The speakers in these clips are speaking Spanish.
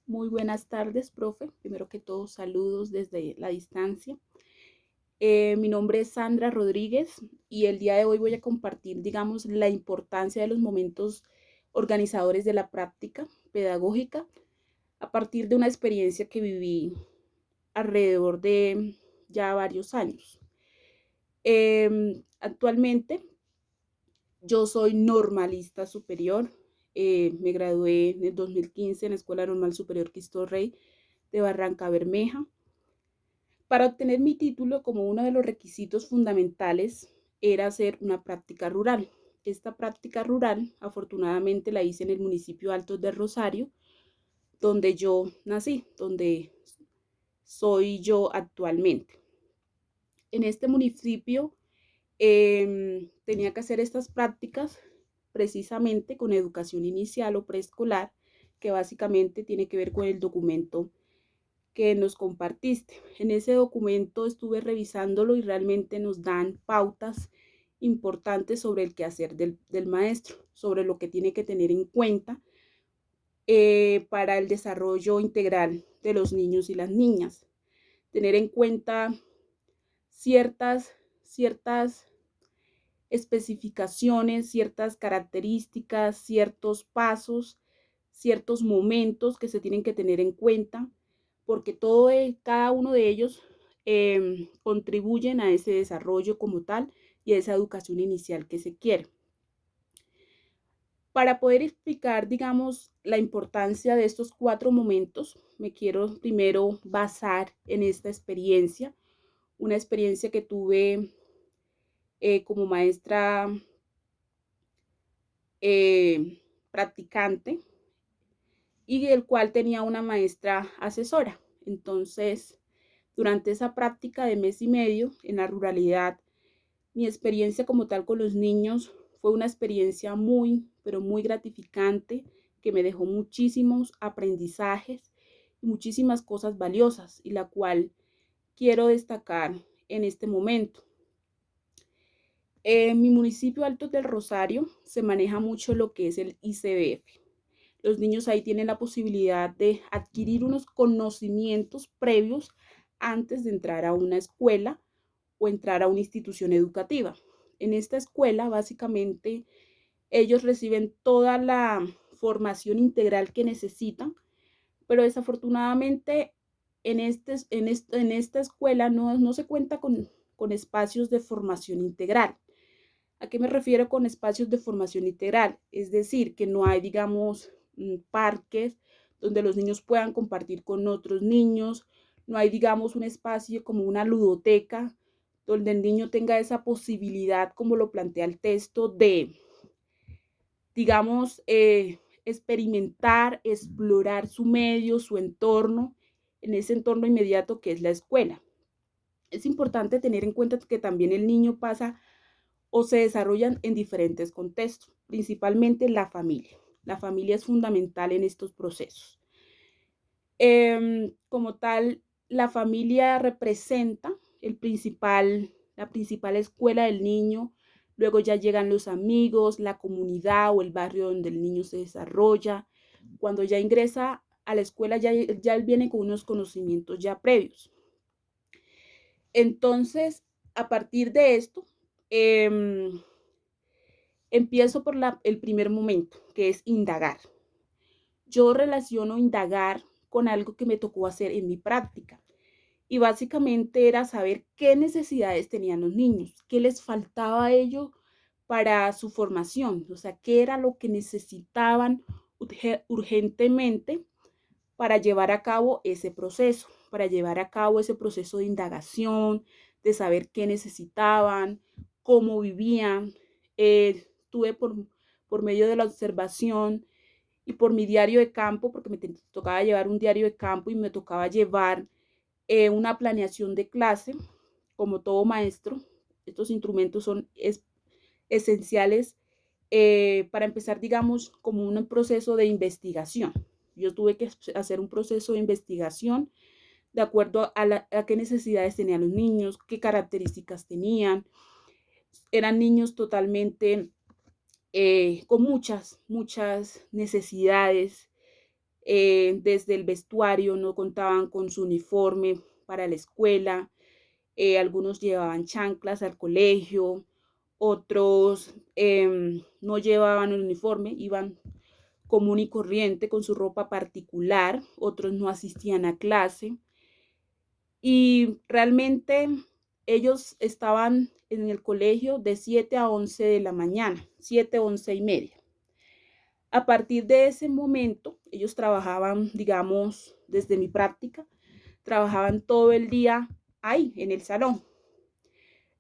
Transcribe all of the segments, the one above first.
Muy buenas tardes, profe. Primero que todo, saludos desde la distancia. Mi nombre es Sandra Rodríguez y el día de hoy voy a compartir, digamos, la importancia de los momentos organizadores de la práctica pedagógica a partir de una experiencia que viví alrededor de ya varios años. Actualmente yo soy normalista superior. Me gradué en el 2015 en la Escuela Normal Superior Cristo Rey de Barranca Bermeja. Para obtener mi título, como uno de los requisitos fundamentales, era hacer una práctica rural. Esta práctica rural, afortunadamente, la hice en el municipio Altos de Rosario, donde yo nací, donde soy yo actualmente. En este municipio tenía que hacer estas prácticas precisamente con educación inicial o preescolar, que básicamente tiene que ver con el documento que nos compartiste. En ese documento estuve revisándolo y realmente nos dan pautas importantes sobre el quehacer del maestro, sobre lo que tiene que tener en cuenta para el desarrollo integral de los niños y las niñas. Tener en cuenta ciertas especificaciones, ciertas características, ciertos pasos, ciertos momentos que se tienen que tener en cuenta, porque cada uno de ellos contribuyen a ese desarrollo como tal y a esa educación inicial que se quiere. Para poder explicar, digamos, la importancia de estos 4 momentos, me quiero primero basar en esta experiencia, una experiencia que tuve como maestra practicante y el cual tenía una maestra asesora. Entonces, durante esa práctica de mes y medio en la ruralidad, mi experiencia como tal con los niños fue una experiencia muy, pero muy gratificante que me dejó muchísimos aprendizajes y muchísimas cosas valiosas y la cual quiero destacar en este momento. En mi municipio Altos del Rosario se maneja mucho lo que es el ICBF. Los niños ahí tienen la posibilidad de adquirir unos conocimientos previos antes de entrar a una escuela o entrar a una institución educativa. En esta escuela, básicamente, ellos reciben toda la formación integral que necesitan, pero desafortunadamente en esta escuela no se cuenta con espacios de formación integral. ¿A qué me refiero con espacios de formación integral? Es decir, que no hay, digamos, parques donde los niños puedan compartir con otros niños, no hay, digamos, un espacio como una ludoteca donde el niño tenga esa posibilidad, como lo plantea el texto, de, digamos, experimentar, explorar su medio, su entorno, en ese entorno inmediato que es la escuela. Es importante tener en cuenta que también el niño pasa o se desarrollan en diferentes contextos, principalmente la familia. La familia es fundamental en estos procesos. Como tal, la familia representa la principal escuela del niño, luego ya llegan los amigos, la comunidad o el barrio donde el niño se desarrolla. Cuando ya ingresa a la escuela, ya él viene con unos conocimientos ya previos. Entonces, a partir de esto, empiezo por el primer momento, que es indagar. Yo relaciono indagar con algo que me tocó hacer en mi práctica. Y básicamente era saber qué necesidades tenían los niños, qué les faltaba a ellos para su formación, o sea, qué era lo que necesitaban urgentemente para llevar a cabo ese proceso, para llevar a cabo ese proceso de indagación, de saber qué necesitaban, cómo vivían. Tuve por medio de la observación y por mi diario de campo, porque me tocaba llevar un diario de campo y me tocaba llevar una planeación de clase, como todo maestro. Estos instrumentos son esenciales para empezar, digamos, como un proceso de investigación. Yo tuve que hacer un proceso de investigación de acuerdo a qué necesidades tenían los niños, qué características tenían. Eran niños totalmente con muchas necesidades. Desde el vestuario no contaban con su uniforme para la escuela, algunos llevaban chanclas al colegio, otros no llevaban el uniforme, iban común y corriente con su ropa particular, otros no asistían a clase y realmente ellos estaban en el colegio de 7 a 11 de la mañana, 7, 11 y media. A partir de ese momento, ellos trabajaban, digamos, desde mi práctica, trabajaban todo el día ahí, en el salón.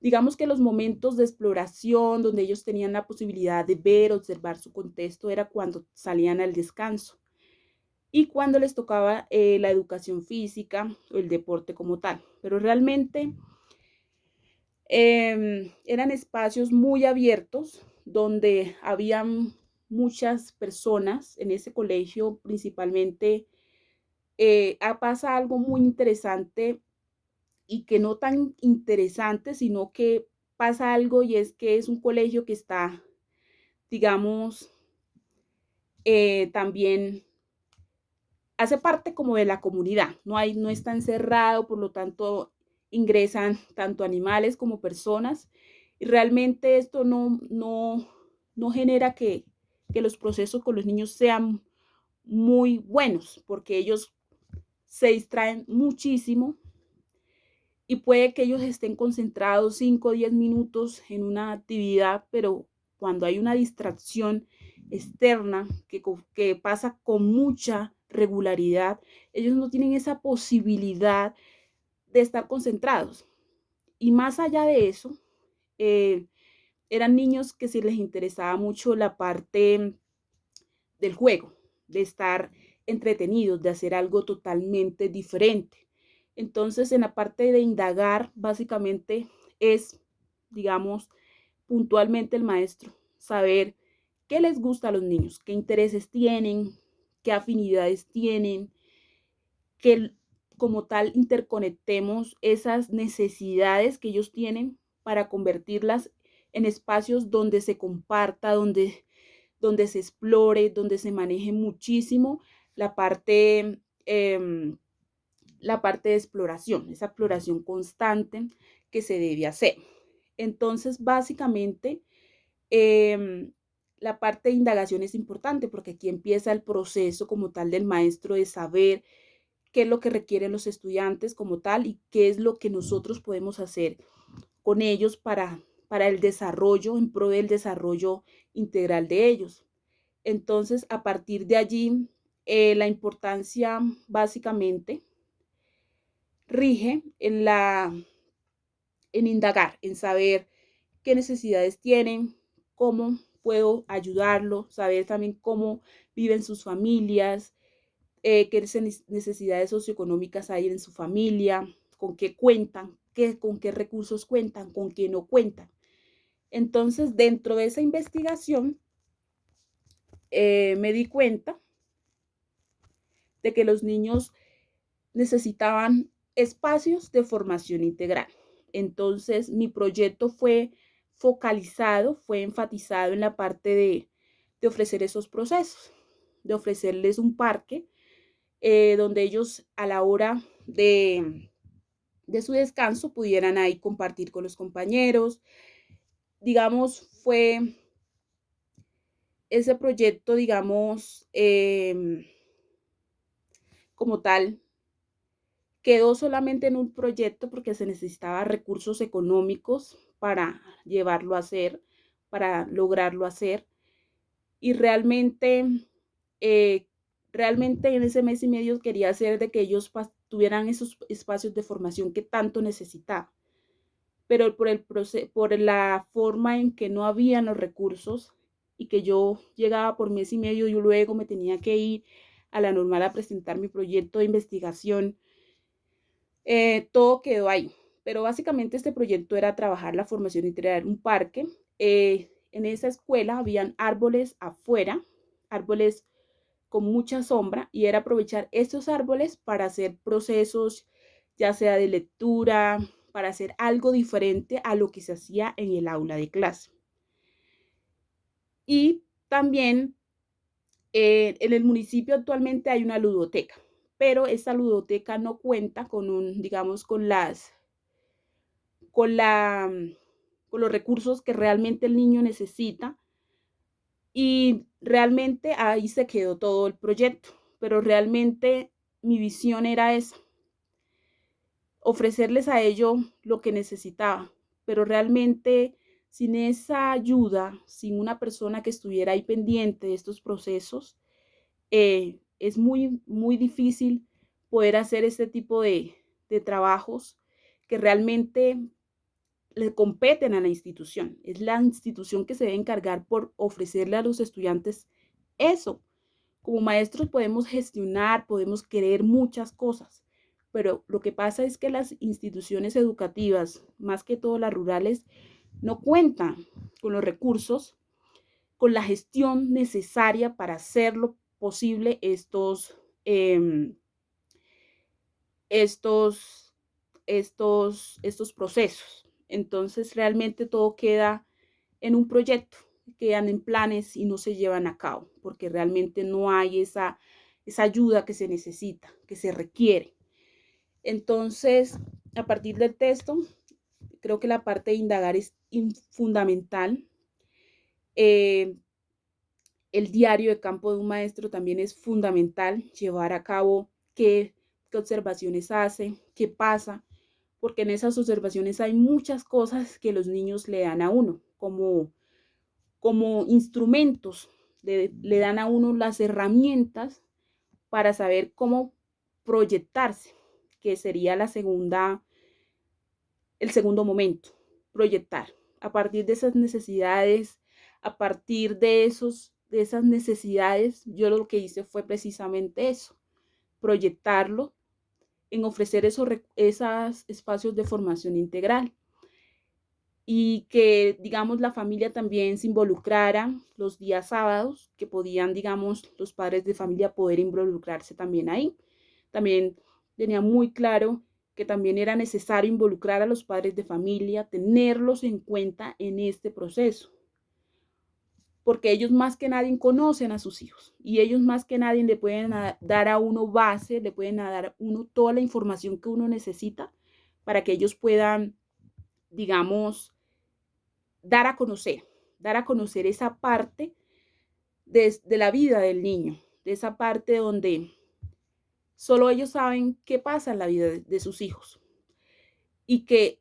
Digamos que los momentos de exploración donde ellos tenían la posibilidad de ver, observar su contexto, era cuando salían al descanso y cuando les tocaba la educación física o el deporte como tal. Pero realmente eran espacios muy abiertos donde habían muchas personas en ese colegio, principalmente. Pasa algo muy interesante y que no tan interesante, sino que pasa algo y es que es un colegio que está, digamos, también hace parte como de la comunidad, no está encerrado, por lo tanto ingresan tanto animales como personas y realmente esto no genera que los procesos con los niños sean muy buenos, porque ellos se distraen muchísimo y puede que ellos estén concentrados 5 o 10 minutos en una actividad, pero cuando hay una distracción externa que pasa con mucha regularidad, ellos no tienen esa posibilidad de estar concentrados. Y más allá de eso, eh, eran niños que se les interesaba mucho la parte del juego, de estar entretenidos, de hacer algo totalmente diferente. Entonces, en la parte de indagar, básicamente es, digamos, puntualmente el maestro, saber qué les gusta a los niños, qué intereses tienen, qué afinidades tienen, que como tal interconectemos esas necesidades que ellos tienen para convertirlas en espacios donde se comparta, donde se explore, donde se maneje muchísimo la parte, la parte de exploración, esa exploración constante que se debe hacer. Entonces, básicamente, la parte de indagación es importante porque aquí empieza el proceso como tal del maestro de saber qué es lo que requieren los estudiantes como tal y qué es lo que nosotros podemos hacer con ellos para el desarrollo, en pro del desarrollo integral de ellos. Entonces, a partir de allí, la importancia básicamente rige en indagar, en saber qué necesidades tienen, cómo puedo ayudarlo, saber también cómo viven sus familias, qué necesidades socioeconómicas hay en su familia, con qué cuentan, con qué recursos cuentan, con qué no cuentan. Entonces, dentro de esa investigación, me di cuenta de que los niños necesitaban espacios de formación integral. Entonces, mi proyecto fue focalizado, fue enfatizado en la parte de ofrecer esos procesos, de ofrecerles un parque donde ellos a la hora de su descanso pudieran ahí compartir con los compañeros. Digamos, fue ese proyecto, digamos, como tal, quedó solamente en un proyecto porque se necesitaba recursos económicos para llevarlo a hacer, para lograrlo hacer. Y eh, realmente en ese mes y medio quería hacer de que ellos tuvieran esos espacios de formación que tanto necesitaban. Pero por la forma en que no habían los recursos y que yo llegaba por mes y medio y luego me tenía que ir a la normal a presentar mi proyecto de investigación, todo quedó ahí. Pero básicamente este proyecto era trabajar la formación integral, un parque. En esa escuela habían árboles afuera, árboles con mucha sombra, y era aprovechar esos árboles para hacer procesos, ya sea de lectura, para hacer algo diferente a lo que se hacía en el aula de clase. Y también En el municipio actualmente hay una ludoteca, pero esa ludoteca no cuenta con digamos, con la, con los recursos que realmente el niño necesita, y realmente ahí se quedó todo el proyecto, pero realmente mi visión era esa, ofrecerles a ellos lo que necesitaba, pero realmente sin esa ayuda, sin una persona que estuviera ahí pendiente de estos procesos, es muy difícil poder hacer este tipo de trabajos que realmente le competen a la institución. Es la institución que se debe encargar por ofrecerle a los estudiantes eso. Como maestros podemos gestionar, podemos querer muchas cosas, pero lo que pasa es que las instituciones educativas, más que todo las rurales, no cuentan con los recursos, con la gestión necesaria para hacerlo posible estos, estos procesos. Entonces, realmente todo queda en un proyecto, quedan en planes y no se llevan a cabo, porque realmente no hay esa ayuda que se necesita, que se requiere. Entonces, a partir del texto, creo que la parte de indagar es fundamental. Eh, el diario de campo de un maestro también es fundamental, llevar a cabo qué observaciones hace, qué pasa, porque en esas observaciones hay muchas cosas que los niños le dan a uno, como instrumentos, le dan a uno las herramientas para saber cómo proyectarse, que sería el segundo momento, proyectar. A partir de esas necesidades, a partir de esas necesidades, yo lo que hice fue precisamente eso, proyectarlo en ofrecer esos espacios de formación integral, y que, digamos, la familia también se involucrara los días sábados, que podían, digamos, los padres de familia poder involucrarse también ahí. También tenía muy claro que también era necesario involucrar a los padres de familia, tenerlos en cuenta en este proceso, porque ellos más que nadie conocen a sus hijos, y ellos más que nadie le pueden dar a uno base, le pueden dar a uno toda la información que uno necesita para que ellos puedan, digamos, dar a conocer esa parte de la vida del niño, de esa parte donde solo ellos saben qué pasa en la vida de sus hijos, y que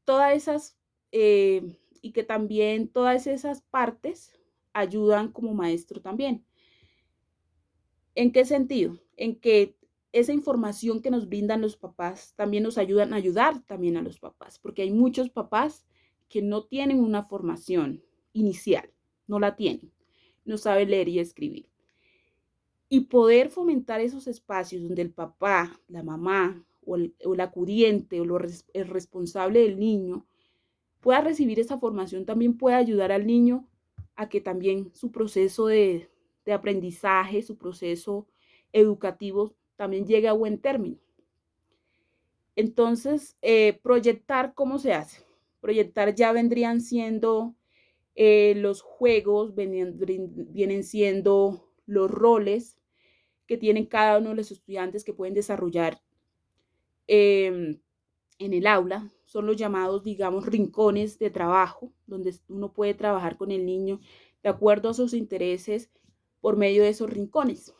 todas esas, y que también todas esas partes ayudan como maestro también. ¿En qué sentido? En que esa información que nos brindan los papás también nos ayudan a ayudar también a los papás, porque hay muchos papás que no tienen una formación inicial, no la tienen, no saben leer y escribir. Y poder fomentar esos espacios donde el papá, la mamá o el acudiente o el responsable del niño pueda recibir esa formación también puede ayudar al niño a que también su proceso de aprendizaje, su proceso educativo también llegue a buen término. Entonces, proyectar, ¿cómo se hace? Proyectar ya vendrían siendo los juegos, vienen siendo los roles que tienen cada uno de los estudiantes que pueden desarrollar en el aula. Son los llamados, digamos, rincones de trabajo, donde uno puede trabajar con el niño de acuerdo a sus intereses por medio de esos rincones.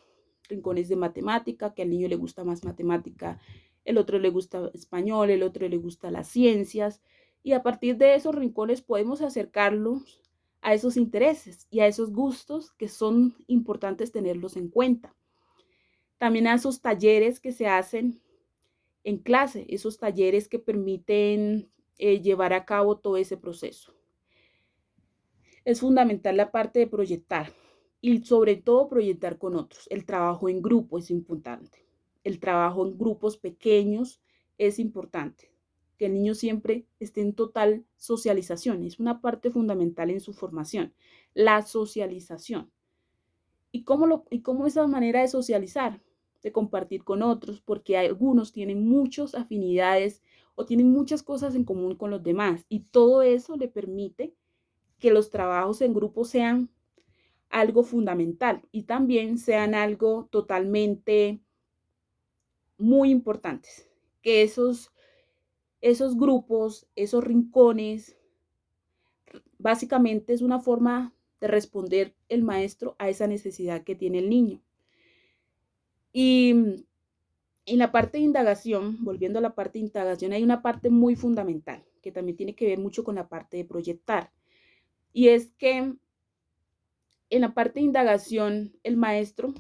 Rincones de matemática, que al niño le gusta más matemática, el otro le gusta español, el otro le gusta las ciencias, y a partir de esos rincones podemos acercarlos a esos intereses y a esos gustos que son importantes tenerlos en cuenta. También a esos talleres que se hacen en clase, esos talleres que permiten llevar a cabo todo ese proceso. Es fundamental la parte de proyectar, y sobre todo proyectar con otros. El trabajo en grupo es importante. El trabajo en grupos pequeños es importante. Que el niño siempre esté en total socialización. Es una parte fundamental en su formación. La socialización. ¿Y cómo esa manera de socializar? De compartir con otros, porque algunos tienen muchas afinidades o tienen muchas cosas en común con los demás, y todo eso le permite que los trabajos en grupo sean algo fundamental y también sean algo totalmente muy importantes, que esos grupos, esos rincones, básicamente es una forma de responder el maestro a esa necesidad que tiene el niño. Y en la parte de indagación, volviendo a la parte de indagación, hay una parte muy fundamental que también tiene que ver mucho con la parte de proyectar. Y es que en la parte de indagación, el maestro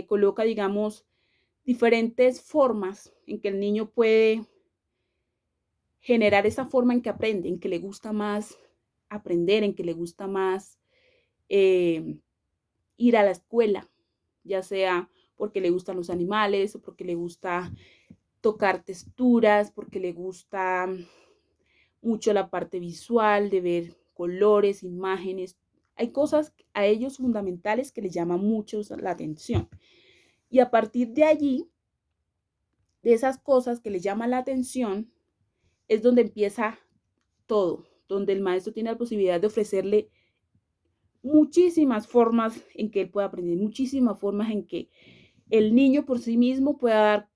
coloca, digamos, diferentes formas en que el niño puede generar esa forma en que aprende, en que le gusta más aprender, en que le gusta más eh, ir a la escuela, ya sea porque le gustan los animales o porque le gusta tocar texturas, porque le gusta mucho la parte visual, de ver colores, imágenes. Hay cosas a ellos fundamentales que les llaman mucho la atención. Y a partir de allí, de esas cosas que les llaman la atención, es donde empieza todo, donde el maestro tiene la posibilidad de ofrecerle muchísimas formas en que él pueda aprender, muchísimas formas en que el niño por sí mismo pueda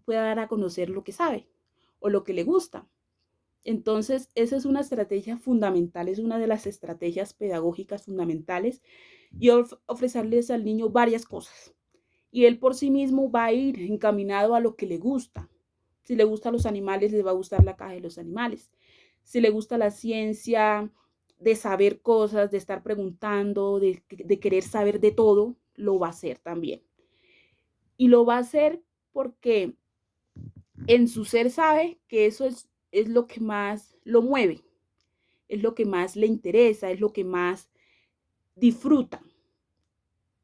dar a conocer lo que sabe o lo que le gusta. Entonces, esa es una estrategia fundamental, es una de las estrategias pedagógicas fundamentales y ofrecerles al niño varias cosas. Y él por sí mismo va a ir encaminado a lo que le gusta. Si le gustan los animales, le va a gustar la caja de los animales. Si le gusta la ciencia, de saber cosas, de estar preguntando, de querer saber de todo, lo va a hacer también. Y lo va a hacer porque en su ser sabe que eso es lo que más lo mueve, es lo que más le interesa, es lo que más disfruta.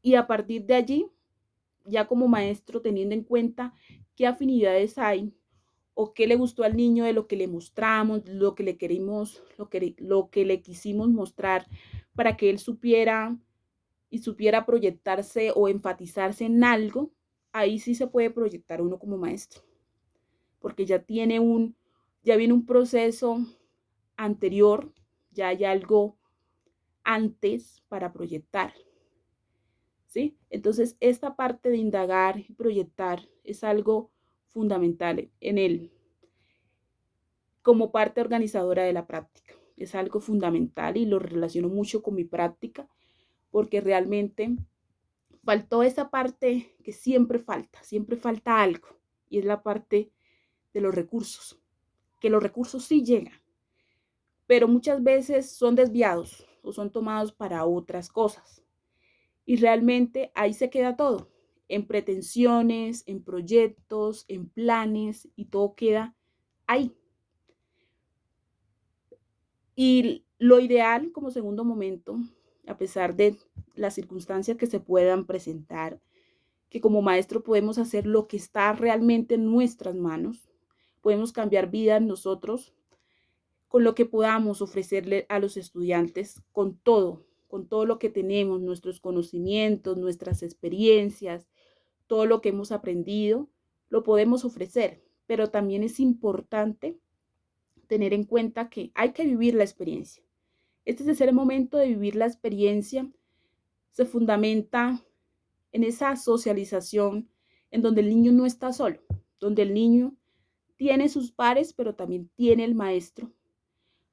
Y a partir de allí, ya como maestro, teniendo en cuenta qué afinidades hay o qué le gustó al niño de lo que le mostramos, lo que le querimos, lo que le quisimos mostrar para que él supiera y supiera proyectarse o enfatizarse en algo, ahí sí se puede proyectar uno como maestro, porque ya viene un proceso anterior, ya hay algo antes para proyectar, ¿sí? Entonces, esta parte de indagar y proyectar es algo fundamental en él como parte organizadora de la práctica. Es algo fundamental y lo relaciono mucho con mi práctica porque realmente faltó esa parte que siempre falta algo y es la parte de los recursos, que los recursos sí llegan, pero muchas veces son desviados o son tomados para otras cosas. Y realmente ahí se queda todo, en pretensiones, en proyectos, en planes y todo queda ahí. Y lo ideal como segundo momento, a pesar de las circunstancias que se puedan presentar, que como maestro podemos hacer lo que está realmente en nuestras manos, podemos cambiar vidas nosotros con lo que podamos ofrecerle a los estudiantes, con todo lo que tenemos, nuestros conocimientos, nuestras experiencias, todo lo que hemos aprendido, lo podemos ofrecer, pero también es importante tener en cuenta que hay que vivir la experiencia. Este es el momento de vivir la experiencia, se fundamenta en esa socialización en donde el niño no está solo, donde el niño tiene sus pares, pero también tiene el maestro,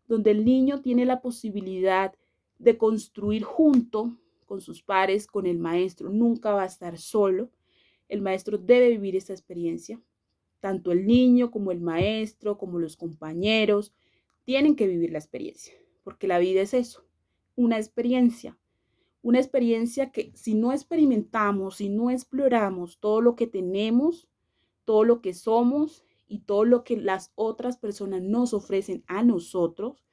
donde el niño tiene la posibilidad de construir junto con sus pares, con el maestro, nunca va a estar solo. El maestro debe vivir esa experiencia. Tanto el niño como el maestro, como los compañeros, tienen que vivir la experiencia, porque la vida es eso, una experiencia que si no experimentamos, si no exploramos todo lo que tenemos, todo lo que somos y todo lo que las otras personas nos ofrecen a nosotros,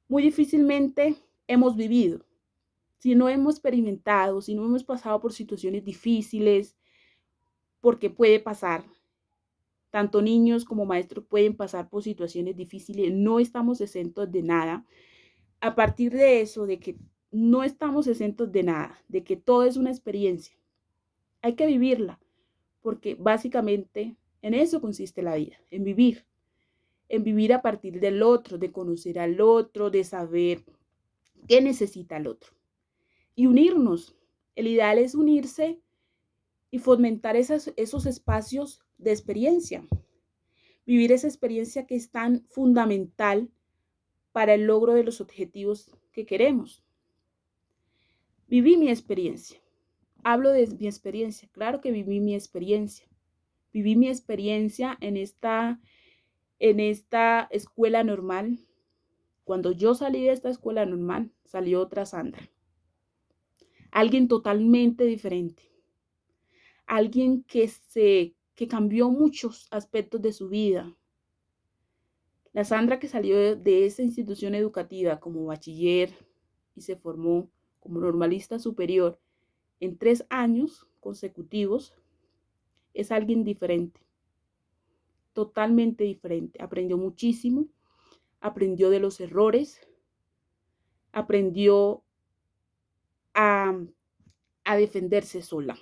muy difícilmente hemos vivido. Si no hemos experimentado, si no hemos pasado por situaciones difíciles, porque puede pasar, tanto niños como maestros pueden pasar por situaciones difíciles, no estamos exentos de nada. A partir de eso, de que no estamos exentos de nada, de que todo es una experiencia, hay que vivirla, porque básicamente en eso consiste la vida, en vivir a partir del otro, de conocer al otro, de saber qué necesita el otro. y unirnos. El ideal es unirse y fomentar esos espacios de experiencia. Vivir esa experiencia que es tan fundamental para el logro de los objetivos que queremos. Viví mi experiencia. Hablo de mi experiencia. Claro que viví mi experiencia. Viví mi experiencia en esta escuela normal. Cuando yo salí de esta escuela normal, salió otra Sandra. Alguien totalmente diferente. Alguien que cambió muchos aspectos de su vida. La Sandra que salió de esa institución educativa como bachiller y se formó como normalista superior en 3 años consecutivos, es alguien diferente, totalmente diferente. Aprendió muchísimo, aprendió de los errores, aprendió a, a defenderse sola,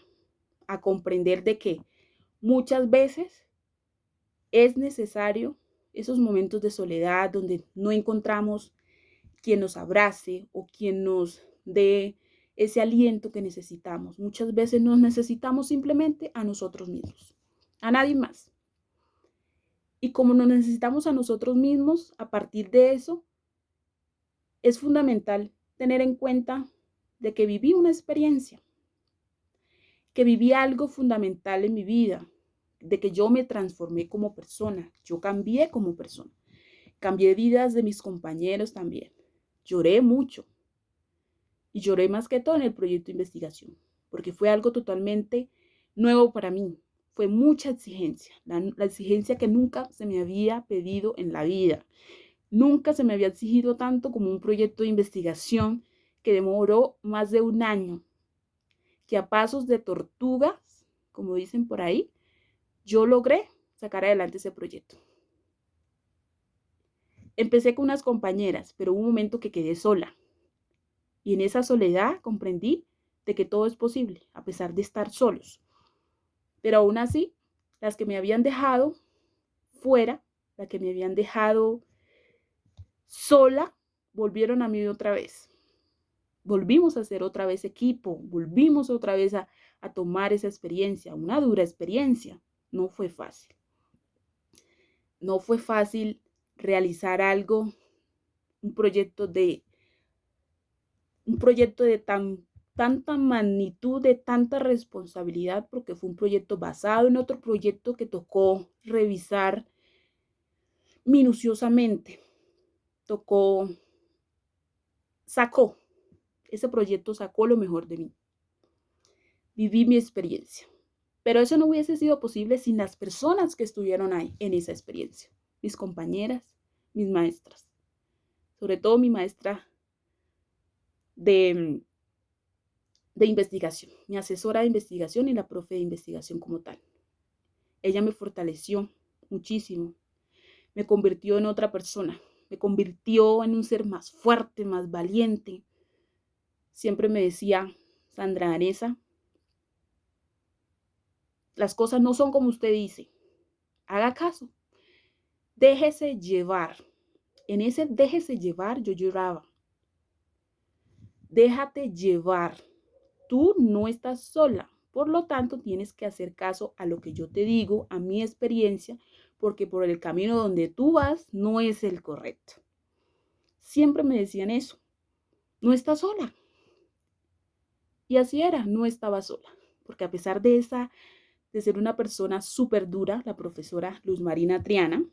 a comprender de que muchas veces es necesario esos momentos de soledad donde no encontramos quien nos abrace o quien nos dé ese aliento que necesitamos. Muchas veces nos necesitamos simplemente a nosotros mismos, a nadie más. Y como nos necesitamos a nosotros mismos, a partir de eso, es fundamental tener en cuenta de que viví una experiencia, que viví algo fundamental en mi vida, de que yo me transformé como persona, yo cambié como persona, cambié vidas de mis compañeros también. Lloré mucho y lloré más que todo en el proyecto de investigación, porque fue algo totalmente nuevo para mí. Fue mucha exigencia, la exigencia que nunca se me había pedido en la vida. Nunca se me había exigido tanto como un proyecto de investigación que demoró más de 1 año, que a pasos de tortugas, como dicen por ahí, yo logré sacar adelante ese proyecto. Empecé con unas compañeras, pero hubo un momento que quedé sola. Y en esa soledad comprendí de que todo es posible, a pesar de estar solos. Pero aún así, las que me habían dejado fuera, las que me habían dejado sola, volvieron a mí otra vez. Volvimos a ser otra vez equipo, volvimos otra vez a tomar esa experiencia, una dura experiencia. No fue fácil. No fue fácil realizar algo, un proyecto de tanta magnitud, de tanta responsabilidad, porque fue un proyecto basado en otro proyecto que tocó revisar minuciosamente. Ese proyecto sacó lo mejor de mí. Viví mi experiencia. Pero eso no hubiese sido posible sin las personas que estuvieron ahí en esa experiencia. Mis compañeras, mis maestras. Sobre todo mi maestra de investigación, mi asesora de investigación y la profe de investigación como tal. Ella me fortaleció muchísimo, me convirtió en otra persona, me convirtió en un ser más fuerte, más valiente. Siempre me decía, Sandra Areza, las cosas no son como usted dice, haga caso, déjese llevar. En ese déjese llevar yo lloraba. Déjate llevar. Tú no estás sola. Por lo tanto, tienes que hacer caso a lo que yo te digo, a mi experiencia, porque por el camino donde tú vas no es el correcto. Siempre me decían eso. No estás sola. Y así era, no estaba sola. Porque a pesar de ser una persona súper dura, la profesora Luz Marina Triana,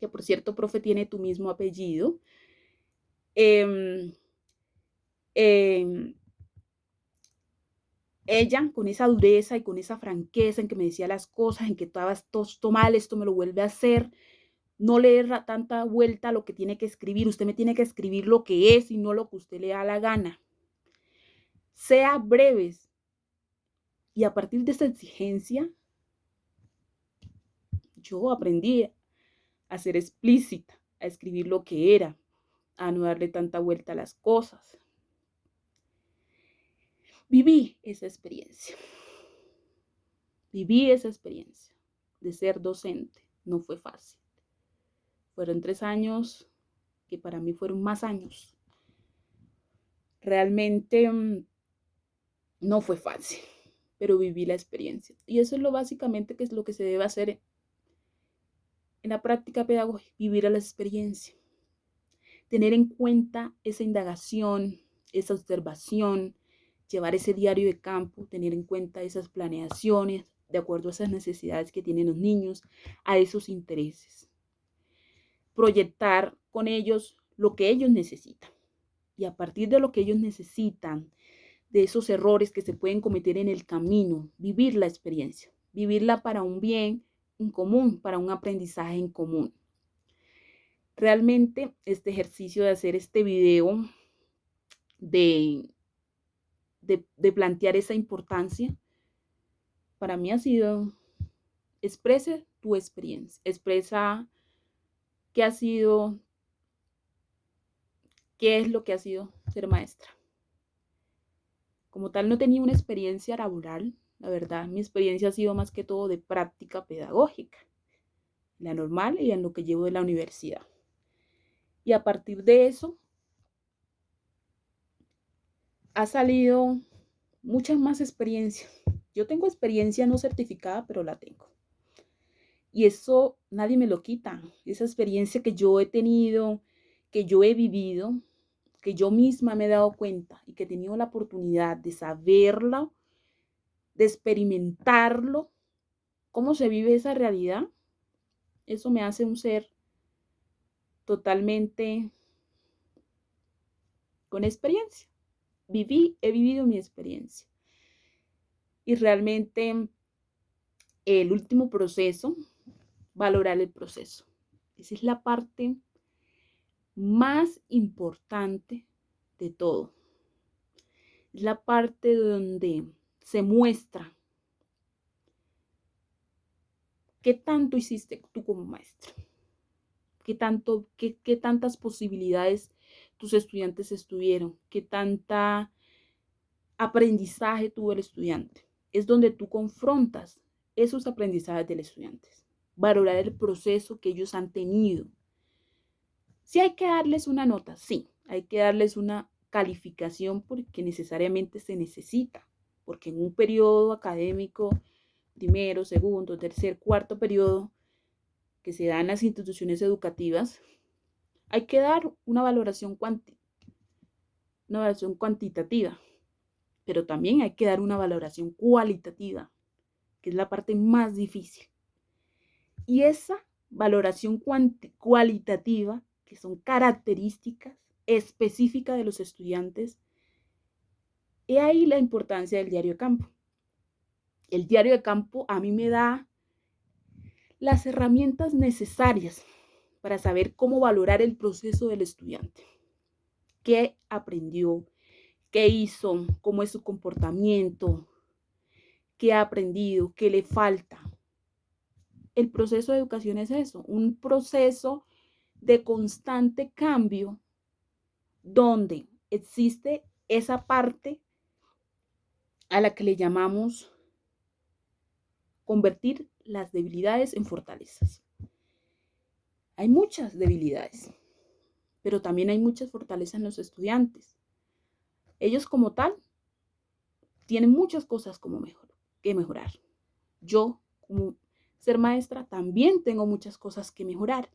que por cierto, profe, tiene tu mismo apellido, ella con esa dureza y con esa franqueza en que me decía las cosas, en que esto mal, esto me lo vuelve a hacer, no le da tanta vuelta a lo que tiene que escribir, usted me tiene que escribir lo que es y no lo que usted le da la gana. Sea breves. Y a partir de esa exigencia, yo aprendí a ser explícita, a escribir lo que era, a no darle tanta vuelta a las cosas. Viví esa experiencia. Viví esa experiencia de ser docente. No fue fácil. Fueron 3 años que para mí fueron más años. Realmente no fue fácil, pero viví la experiencia. Y eso es lo básicamente que es lo que se debe hacer en la práctica pedagógica, vivir a la experiencia. Tener en cuenta esa indagación, esa observación, llevar ese diario de campo, tener en cuenta esas planeaciones de acuerdo a esas necesidades que tienen los niños, a esos intereses. Proyectar con ellos lo que ellos necesitan. Y a partir de lo que ellos necesitan, de esos errores que se pueden cometer en el camino, vivir la experiencia, vivirla para un bien en común, para un aprendizaje en común. Realmente este ejercicio de hacer este video, de plantear esa importancia, para mí ha sido, expresa tu experiencia, expresa qué ha sido, qué es lo que ha sido ser maestra. Como tal, no tenía una experiencia laboral, la verdad, mi experiencia ha sido más que todo de práctica pedagógica, la normal y en lo que llevo de la universidad. Y a partir de eso, ha salido muchas más experiencias. Yo tengo experiencia no certificada, pero la tengo. Y eso nadie me lo quita. Esa experiencia que yo he tenido, que yo he vivido, que yo misma me he dado cuenta y que he tenido la oportunidad de saberlo, de experimentarlo, cómo se vive esa realidad, eso me hace un ser totalmente con experiencia. He vivido mi experiencia. Y realmente el último proceso, valorar el proceso. Esa es la parte más importante de todo. Es la parte donde se muestra qué tanto hiciste tú como maestra, qué tantas posibilidades tus estudiantes estuvieron, qué tanta aprendizaje tuvo el estudiante. Es donde tú confrontas esos aprendizajes del estudiante, valorar el proceso que ellos han tenido. Sí hay que darles una nota, sí, hay que darles una calificación porque necesariamente se necesita, porque en un periodo académico, primero, segundo, tercer, cuarto periodo, que se da en las instituciones educativas, hay que dar una valoración cuantitativa, pero también hay que dar una valoración cualitativa, que es la parte más difícil. Y esa valoración cualitativa, que son características específicas de los estudiantes, he ahí la importancia del diario de campo. El diario de campo a mí me da las herramientas necesarias para saber cómo valorar el proceso del estudiante. ¿Qué aprendió? ¿Qué hizo? ¿Cómo es su comportamiento? ¿Qué ha aprendido? ¿Qué le falta? El proceso de educación es eso, un proceso de constante cambio donde existe esa parte a la que le llamamos convertir las debilidades en fortalezas. Hay muchas debilidades, pero también hay muchas fortalezas en los estudiantes. Ellos como tal tienen muchas cosas que mejorar. Yo, como ser maestra, también tengo muchas cosas que mejorar.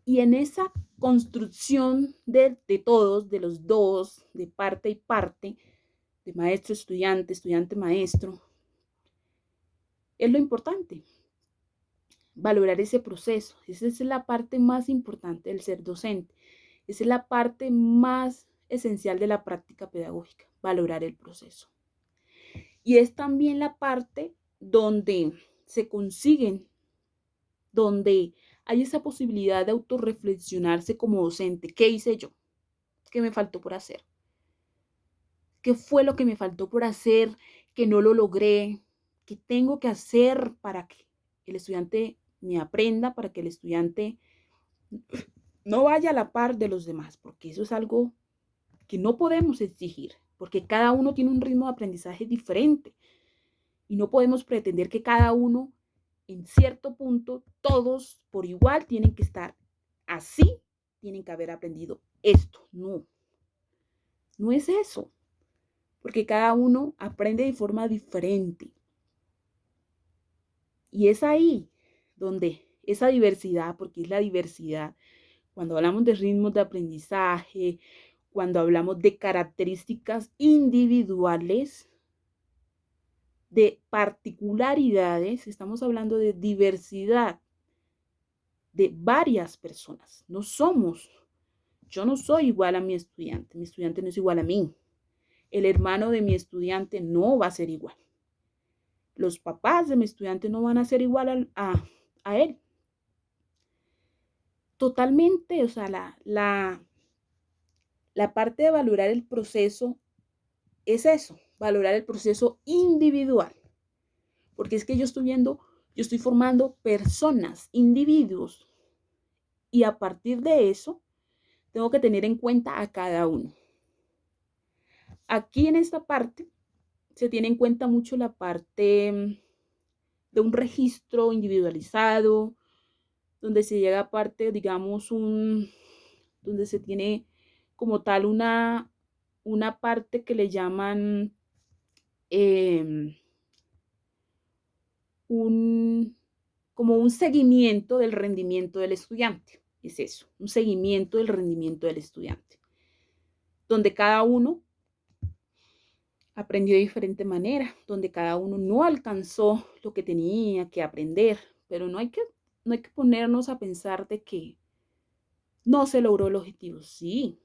Y en esa construcción de todos, de los dos, de parte y parte, de maestro, estudiante, estudiante, maestro, es lo importante. Valorar ese proceso. Esa es la parte más importante del ser docente. Esa es la parte más esencial de la práctica pedagógica, valorar el proceso. Y es también la parte donde se consiguen, donde hay esa posibilidad de autorreflexionarse como docente. ¿Qué hice yo? ¿Qué me faltó por hacer? ¿Qué fue lo que me faltó por hacer que no lo logré? ¿Qué tengo que hacer para que el estudiante me aprenda, para que el estudiante no vaya a la par de los demás? Porque eso es algo que no podemos exigir, porque cada uno tiene un ritmo de aprendizaje diferente y no podemos pretender que cada uno, en cierto punto, todos por igual tienen que estar así, tienen que haber aprendido esto. No. No es eso, porque cada uno aprende de forma diferente. Y es ahí donde esa diversidad, porque es la diversidad, cuando hablamos de ritmos de aprendizaje, cuando hablamos de características individuales, de particularidades, estamos hablando de diversidad de varias personas. Yo no soy igual a mi estudiante no es igual a mí, el hermano de mi estudiante no va a ser igual, los papás de mi estudiante no van a ser igual a él. Totalmente, o sea, la parte de valorar el proceso es eso, valorar el proceso individual, porque es que yo estoy formando personas, individuos, y a partir de eso tengo que tener en cuenta a cada uno. Aquí en esta parte se tiene en cuenta mucho la parte de un registro individualizado, donde se llega a parte, digamos, donde se tiene como tal una parte que le llaman un, como un seguimiento del rendimiento del estudiante. Es eso, un seguimiento del rendimiento del estudiante, donde cada uno aprendió de diferente manera, donde cada uno no alcanzó lo que tenía que aprender, pero no hay que ponernos a pensar de que no se logró el objetivo. Sí,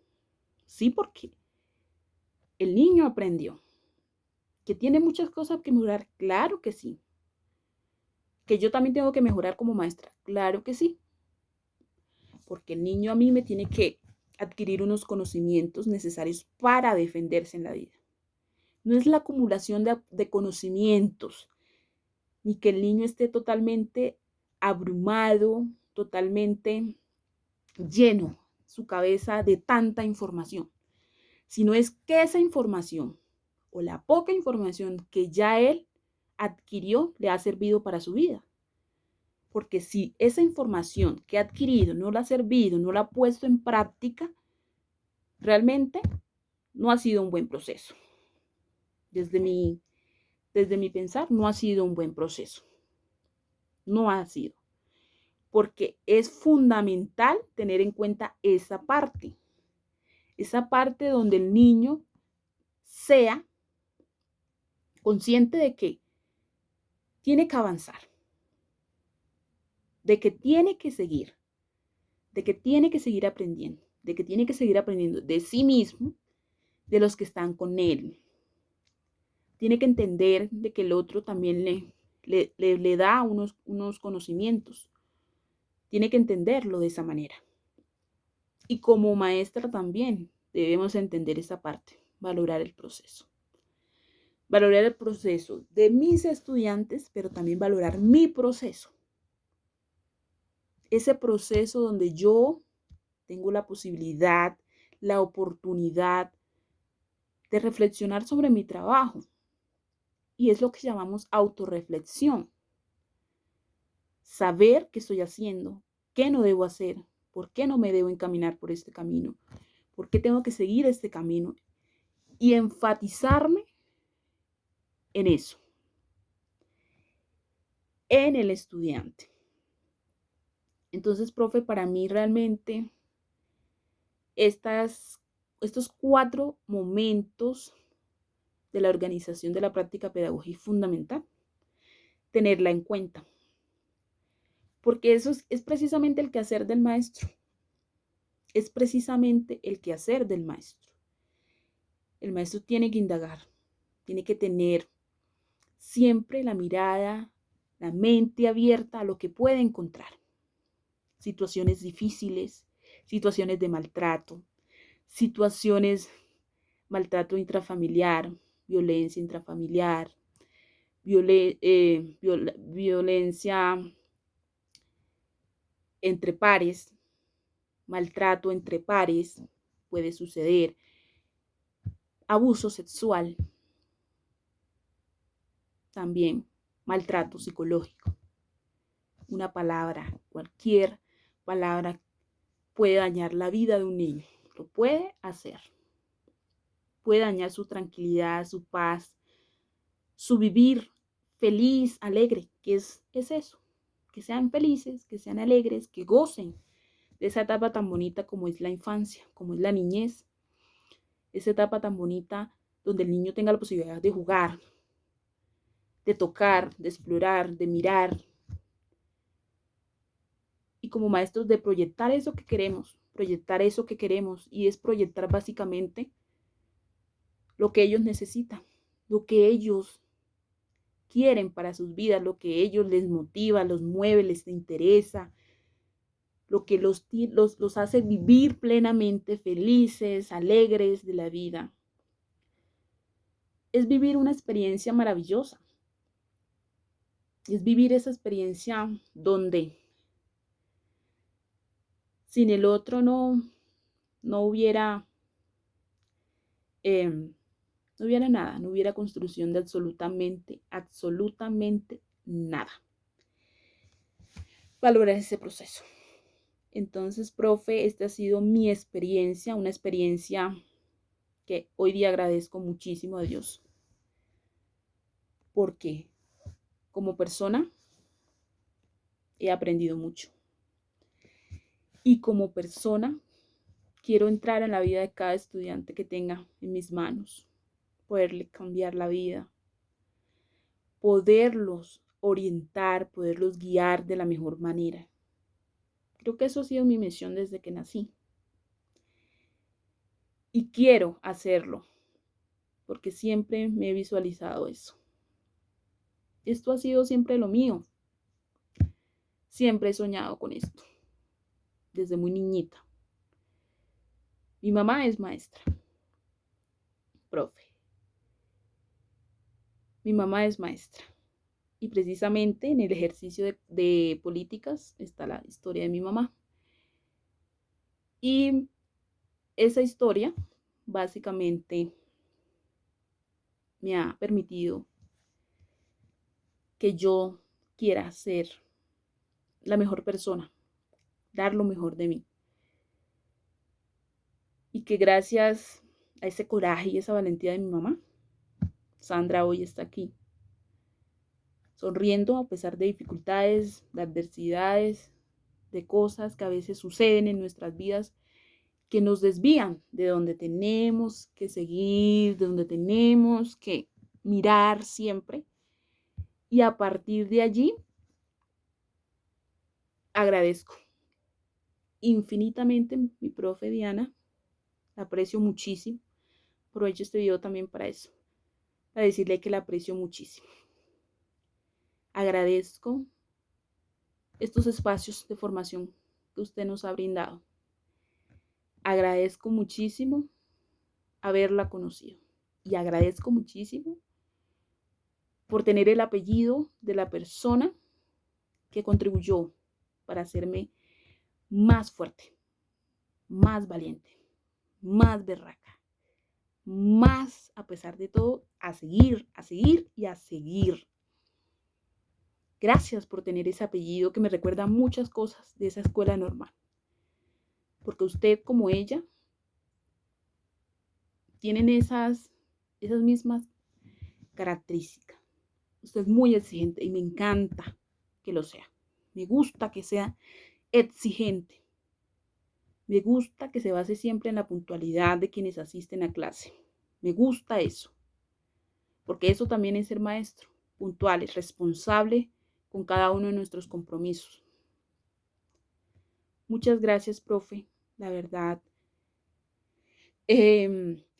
sí, porque el niño aprendió. Que tiene muchas cosas que mejorar, claro que sí. Que yo también tengo que mejorar como maestra, claro que sí. Porque el niño a mí me tiene que adquirir unos conocimientos necesarios para defenderse en la vida. No es la acumulación de conocimientos, ni que el niño esté totalmente abrumado, totalmente lleno su cabeza de tanta información, sino es que esa información o la poca información que ya él adquirió le ha servido para su vida. Porque si esa información que ha adquirido no la ha servido, no la ha puesto en práctica, realmente no ha sido un buen proceso. Desde mi pensar, no ha sido un buen proceso. No ha sido. Porque es fundamental tener en cuenta esa parte donde el niño sea consciente de que tiene que avanzar, de que tiene que seguir, de que tiene que seguir aprendiendo, de que tiene que seguir aprendiendo de sí mismo, de los que están con él. Tiene que entender de que el otro también le da unos conocimientos. Tiene que entenderlo de esa manera. Y como maestra también debemos entender esa parte, valorar el proceso. Valorar el proceso de mis estudiantes, pero también valorar mi proceso. Ese proceso donde yo tengo la posibilidad, la oportunidad de reflexionar sobre mi trabajo. Y es lo que llamamos autorreflexión. Saber qué estoy haciendo, qué no debo hacer, por qué no me debo encaminar por este camino, por qué tengo que seguir este camino y enfatizarme en eso, en el estudiante. Entonces, profe, para mí realmente estos 4 momentos de la organización de la práctica pedagógica es fundamental tenerla en cuenta, porque eso es precisamente el quehacer del maestro, es precisamente el quehacer del maestro. El maestro tiene que indagar, tiene que tener siempre la mirada, la mente abierta a lo que puede encontrar. Situaciones difíciles, situaciones de maltrato, maltrato intrafamiliar, violencia intrafamiliar, violencia entre pares, maltrato entre pares, puede suceder, abuso sexual, también maltrato psicológico. Una palabra, cualquier palabra puede dañar la vida de un niño, lo puede hacer. puede dañar su tranquilidad, su paz, su vivir feliz, alegre, que es eso, que sean felices, que sean alegres, que gocen de esa etapa tan bonita como es la infancia, como es la niñez, esa etapa tan bonita donde el niño tenga la posibilidad de jugar, de tocar, de explorar, de mirar, y como maestros de proyectar eso que queremos, y es proyectar básicamente lo que ellos necesitan, lo que ellos quieren para sus vidas, lo que ellos les motiva, los mueve, les interesa, lo que los hace vivir plenamente felices, alegres de la vida. Es vivir una experiencia maravillosa. Es vivir esa experiencia donde sin el otro no hubiera no hubiera nada, no hubiera construcción de absolutamente nada. Valorar ese proceso. Entonces, profe, esta ha sido mi experiencia, una experiencia que hoy día agradezco muchísimo a Dios, porque como persona he aprendido mucho. Y como persona quiero entrar en la vida de cada estudiante que tenga en mis manos, poderle cambiar la vida, poderlos orientar, poderlos guiar de la mejor manera. Creo que eso ha sido mi misión desde que nací. Y quiero hacerlo, porque siempre me he visualizado eso. Esto ha sido siempre lo mío. Siempre he soñado con esto, desde muy niñita. Mi mamá es maestra, profe. Mi mamá es maestra. Y precisamente en el ejercicio de políticas está la historia de mi mamá. Y esa historia básicamente me ha permitido que yo quiera ser la mejor persona, dar lo mejor de mí. Y que gracias a ese coraje y esa valentía de mi mamá, Sandra hoy está aquí, sonriendo a pesar de dificultades, de adversidades, de cosas que a veces suceden en nuestras vidas que nos desvían de donde tenemos que seguir, de donde tenemos que mirar siempre. Y a partir de allí, agradezco infinitamente mi profe Diana, la aprecio muchísimo. Aprovecho este video también para eso, para decirle que la aprecio muchísimo. Agradezco estos espacios de formación que usted nos ha brindado. Agradezco muchísimo haberla conocido y agradezco muchísimo por tener el apellido de la persona que contribuyó para hacerme más fuerte, más valiente, más berraca, más, a pesar de todo, a seguir y a seguir. Gracias por tener ese apellido que me recuerda muchas cosas de esa escuela normal. Porque usted, como ella, tienen esas mismas características. Usted es muy exigente y me encanta que lo sea. Me gusta que sea exigente. Me gusta que se base siempre en la puntualidad de quienes asisten a clase. Me gusta eso. Porque eso también es ser maestro, puntual, responsable con cada uno de nuestros compromisos. Muchas gracias, profe. La verdad,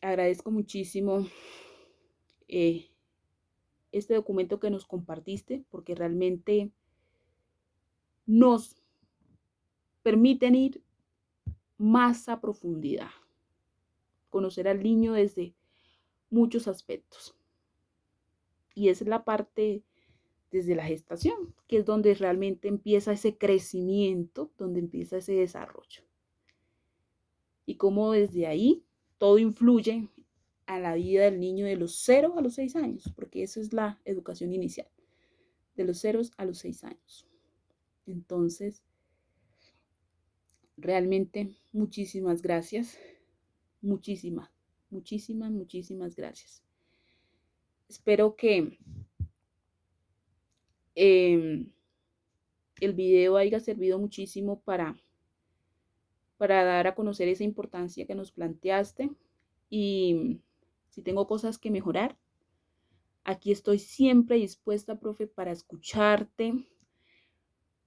agradezco muchísimo este documento que nos compartiste, porque realmente nos permiten ir más a profundidad, conocer al niño desde muchos aspectos. Y esa es la parte desde la gestación, que es donde realmente empieza ese crecimiento, donde empieza ese desarrollo. Y cómo desde ahí todo influye a la vida del niño de los 0 a los 6 años, porque eso es la educación inicial, de los 0 a los 6 años. Entonces, realmente muchísimas gracias, muchísimas. Muchísimas, muchísimas gracias. Espero que el video haya servido muchísimo para dar a conocer esa importancia que nos planteaste. Y si tengo cosas que mejorar, aquí estoy siempre dispuesta, profe, para escucharte,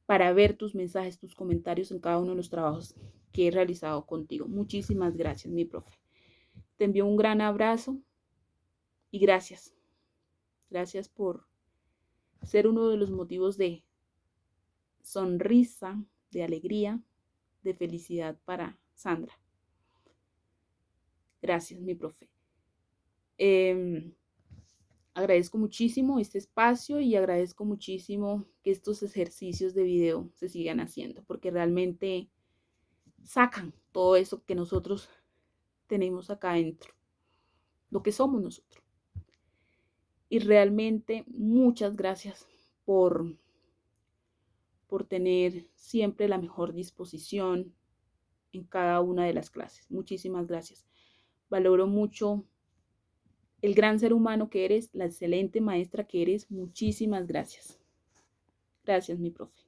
para ver tus mensajes, tus comentarios en cada uno de los trabajos que he realizado contigo. Muchísimas gracias, mi profe. Te envío un gran abrazo y gracias. Gracias por ser uno de los motivos de sonrisa, de alegría, de felicidad para Sandra. Gracias, mi profe. Agradezco muchísimo este espacio y agradezco muchísimo que estos ejercicios de video se sigan haciendo, porque realmente sacan todo eso que nosotros tenemos acá adentro, lo que somos nosotros. Y realmente muchas gracias por tener siempre la mejor disposición en cada una de las clases. Muchísimas gracias. Valoro mucho el gran ser humano que eres, la excelente maestra que eres. Muchísimas gracias. Gracias, mi profe.